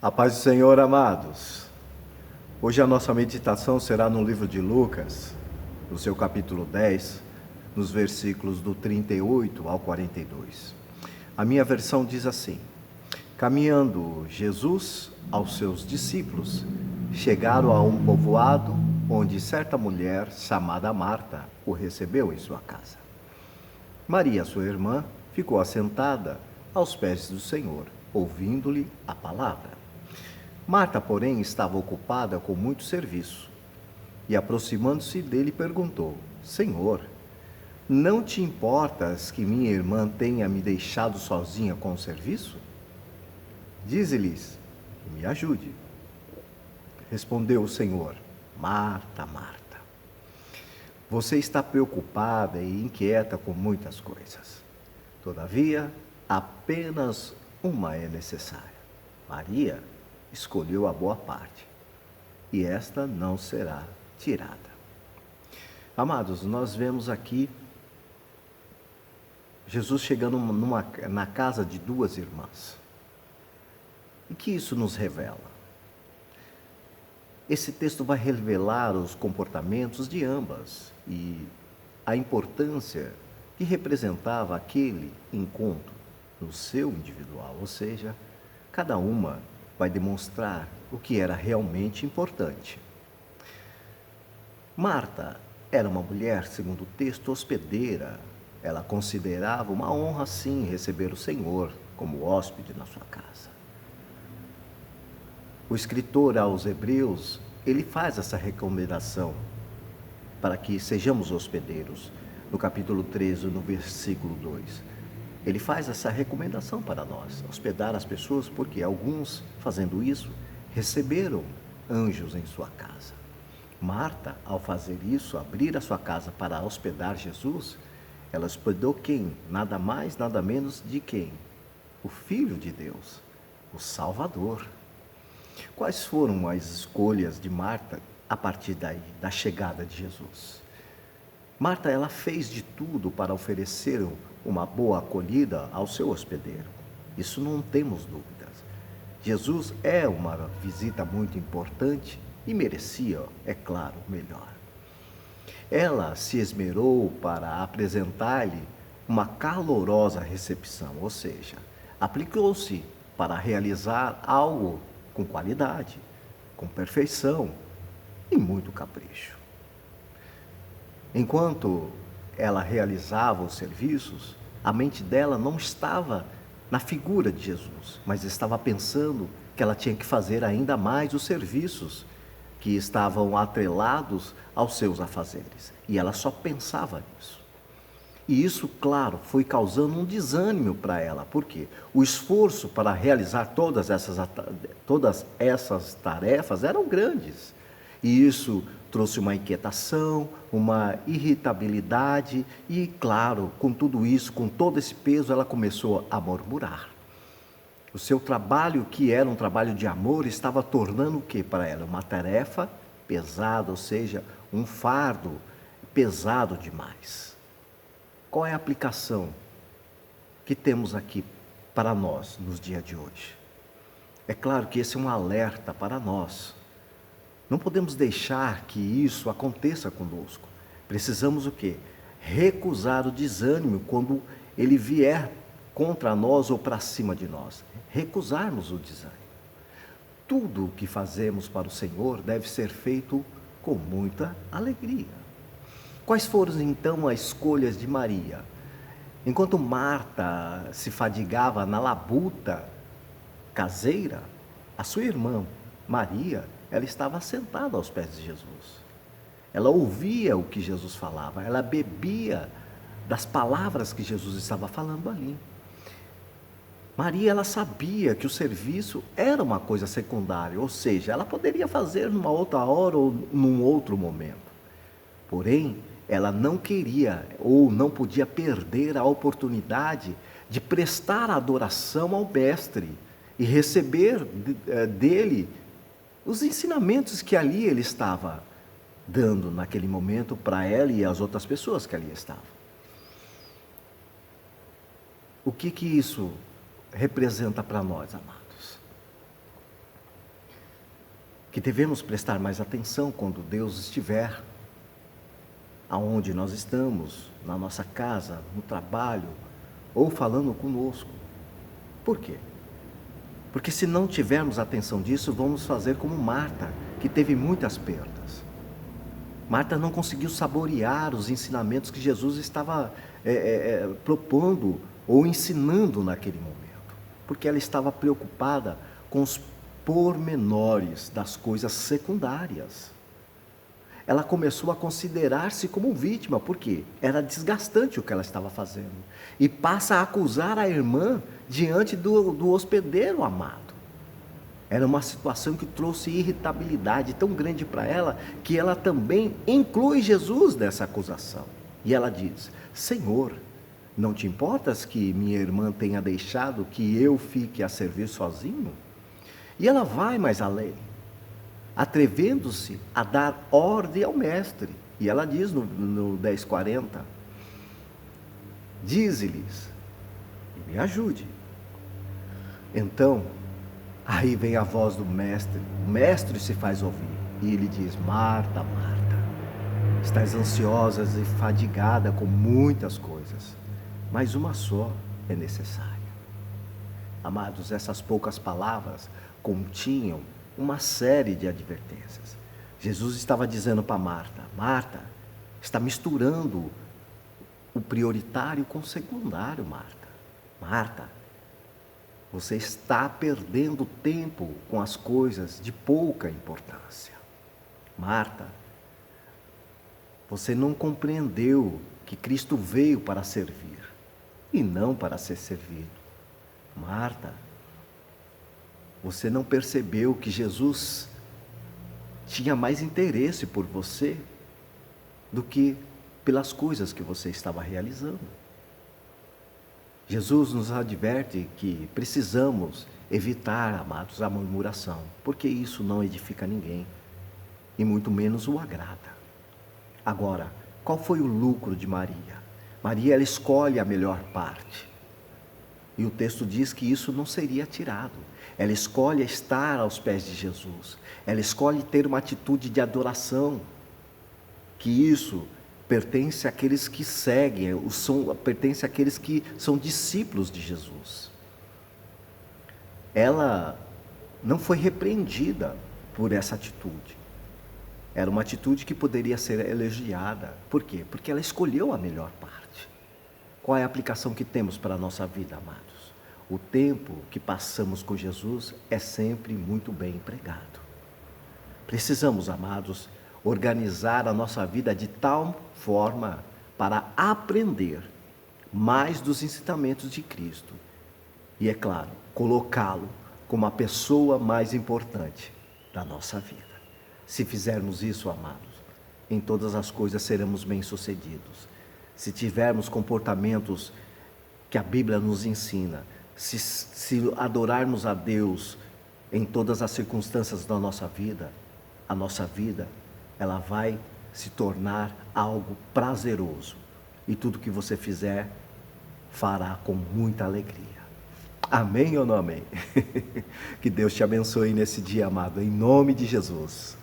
A paz do Senhor, amados. Hoje a nossa meditação será no livro de Lucas, no seu capítulo 10, nos versículos do 38 ao 42. A minha versão diz assim: Caminhando Jesus aos seus discípulos, chegaram a um povoado onde certa mulher chamada Marta o recebeu em sua casa. Maria, sua irmã, ficou assentada aos pés do Senhor, ouvindo-lhe a palavra. Marta, porém, estava ocupada com muito serviço e, aproximando-se dele, perguntou: Senhor, não te importas que minha irmã tenha me deixado sozinha com o serviço? Dize-lhes que me ajude. Respondeu o Senhor: Marta, Marta, você está preocupada e inquieta com muitas coisas. Todavia, apenas uma é necessária. Maria escolheu a boa parte, e esta não será tirada. Amados, nós vemos aqui Jesus chegando na casa de duas irmãs. E que isso nos revela? Esse texto vai revelar os comportamentos de ambas e a importância que representava aquele encontro no seu individual, ou seja, cada uma vai demonstrar o que era realmente importante. Marta era uma mulher, segundo o texto, hospedeira. Ela considerava uma honra, sim, receber o Senhor como hóspede na sua casa. O escritor aos Hebreus, ele faz essa recomendação para que sejamos hospedeiros. No capítulo 13, no versículo 2. Ele faz essa recomendação para nós, hospedar as pessoas, porque alguns, fazendo isso, receberam anjos em sua casa. Marta, ao fazer isso, abrir a sua casa para hospedar Jesus, ela hospedou quem? Nada mais, nada menos de quem? O Filho de Deus, o Salvador. Quais foram as escolhas de Marta a partir daí, da chegada de Jesus? Marta, ela fez de tudo para oferecer uma boa acolhida ao seu hospedeiro. Isso não temos dúvidas. Jesus é uma visita muito importante e merecia, é claro, melhor. Ela se esmerou para apresentar-lhe uma calorosa recepção, ou seja, aplicou-se para realizar algo com qualidade, com perfeição e muito capricho. Enquanto ela realizava os serviços, a mente dela não estava na figura de Jesus, mas estava pensando que ela tinha que fazer ainda mais os serviços que estavam atrelados aos seus afazeres. E ela só pensava nisso. E isso, claro, foi causando um desânimo para ela. Por quê? O esforço para realizar todas essas tarefas eram grandes. E isso trouxe uma inquietação, uma irritabilidade e, claro, com tudo isso, com todo esse peso, ela começou a murmurar. O seu trabalho, que era um trabalho de amor, estava tornando o que para ela? Uma tarefa pesada, ou seja, um fardo pesado demais. Qual é a aplicação que temos aqui para nós nos dias de hoje? É claro que esse é um alerta para nós. Não podemos deixar que isso aconteça conosco. Precisamos o quê? Recusar o desânimo quando ele vier contra nós ou para cima de nós. Recusarmos o desânimo. Tudo o que fazemos para o Senhor deve ser feito com muita alegria. Quais foram então as escolhas de Maria? Enquanto Marta se fadigava na labuta caseira, a sua irmã Maria, ela estava sentada aos pés de Jesus. Ela ouvia o que Jesus falava, ela bebia das palavras que Jesus estava falando ali. Maria, ela sabia que o serviço era uma coisa secundária, ou seja, ela poderia fazer numa outra hora ou num outro momento. Porém, ela não queria ou não podia perder a oportunidade de prestar adoração ao Mestre e receber dele os ensinamentos que ali ele estava dando naquele momento para ela e as outras pessoas que ali estavam. O que isso representa para nós, amados? que devemos prestar mais atenção quando Deus estiver aonde nós estamos, na nossa casa, no trabalho, ou falando conosco. Por quê? Porque se não tivermos atenção disso, vamos fazer como Marta, que teve muitas perdas. Marta não conseguiu saborear os ensinamentos que Jesus estava propondo ou ensinando naquele momento, porque ela estava preocupada com os pormenores das coisas secundárias. Ela começou a considerar-se como vítima, porque era desgastante o que ela estava fazendo. E passa a acusar a irmã diante do hospedeiro amado. Era uma situação que trouxe irritabilidade tão grande para ela, que ela também inclui Jesus nessa acusação. E ela diz: Senhor, não te importas que minha irmã tenha deixado que eu fique a servir sozinho? E ela vai mais além, atrevendo-se a dar ordem ao mestre. E ela diz no 10:40, dize-lhes, me ajude. Então, aí vem a voz do mestre, o mestre se faz ouvir, e ele diz: Marta, Marta, estás ansiosa e fadigada com muitas coisas, mas uma só é necessária. Amados, essas poucas palavras continham uma série de advertências. Jesus estava dizendo para Marta: Marta, está misturando o prioritário com o secundário, Marta. Marta, você está perdendo tempo com as coisas de pouca importância. Marta, você não compreendeu que Cristo veio para servir e não para ser servido. Marta, você não percebeu que Jesus tinha mais interesse por você do que pelas coisas que você estava realizando. Jesus nos adverte que precisamos evitar, amados, a murmuração, porque isso não edifica ninguém, e muito menos o agrada. Agora, qual foi o lucro de Maria? Maria, ela escolhe a melhor parte. E o texto diz que isso não seria tirado. Ela escolhe estar aos pés de Jesus. Ela escolhe ter uma atitude de adoração, que isso pertence àqueles que seguem, pertence àqueles que são discípulos de Jesus. Ela não foi repreendida por essa atitude. Era uma atitude que poderia ser elogiada. Por quê? Porque ela escolheu a melhor parte. Qual é a aplicação que temos para a nossa vida, amados? O tempo que passamos com Jesus é sempre muito bem empregado. Precisamos, amados, organizar a nossa vida de tal forma para aprender mais dos ensinamentos de Cristo. E, é claro, colocá-lo como a pessoa mais importante da nossa vida. Se fizermos isso, amados, em todas as coisas seremos bem-sucedidos. Se tivermos comportamentos que a Bíblia nos ensina, se adorarmos a Deus em todas as circunstâncias da nossa vida, a nossa vida, ela vai se tornar algo prazeroso. E tudo que você fizer, fará com muita alegria. Amém ou não amém? Que Deus te abençoe nesse dia, amado, em nome de Jesus.